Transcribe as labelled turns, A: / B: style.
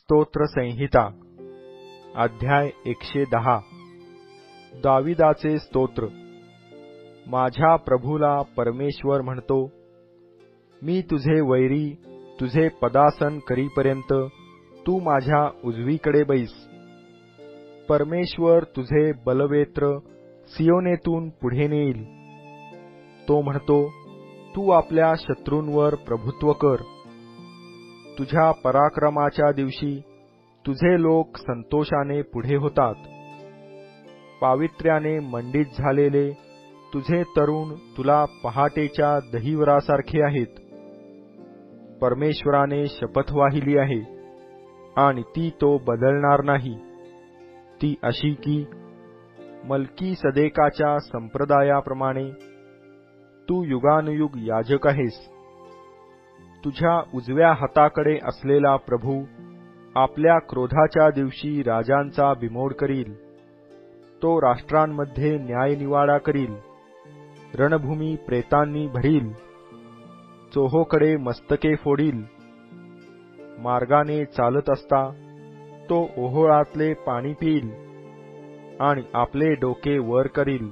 A: स्तोत्र संहिता अध्याय 110 दाविदाचे स्तोत्र। माझ्या प्रभूला परमेश्वर म्हणतो, मी तुझे वैरी तुझे पदासन करीपर्यंत तू माझ्या उजवीकडे बैस। परमेश्वर तुझे बलवेत्र सियोनेतून पुढे नेईल। तो म्हणतो, तू आपल्या शत्रूंवर प्रभुत्व कर। तुझ्या पराक्रमाच्या दिवशी तुझे लोक संतोषाने पुढे होतात। पावित्र्याने मंडित झालेले तुझे तरुण तुला पहाटेच्या दहिवरासारखे आहेत। परमेश्वराने शपथ वाहिली आहे आणि ती तो बदलणार नाही। ती अशी की मल्कीसदेकाच्या संप्रदायाप्रमाणे तू युगानुयुग याजक आहेस। तुझ्या उजव्या हाताकडे असलेला प्रभू आपल्या क्रोधाच्या दिवशी राजांचा बिमोड करील। तो राष्ट्रांमध्ये न्यायनिवाडा करील। रणभूमी प्रेतांनी भरील। चोहोकडे मस्तके फोडील। मार्गाने चालत असता तो ओहोळातले पाणी पिईल आणि आपले डोके वर करील।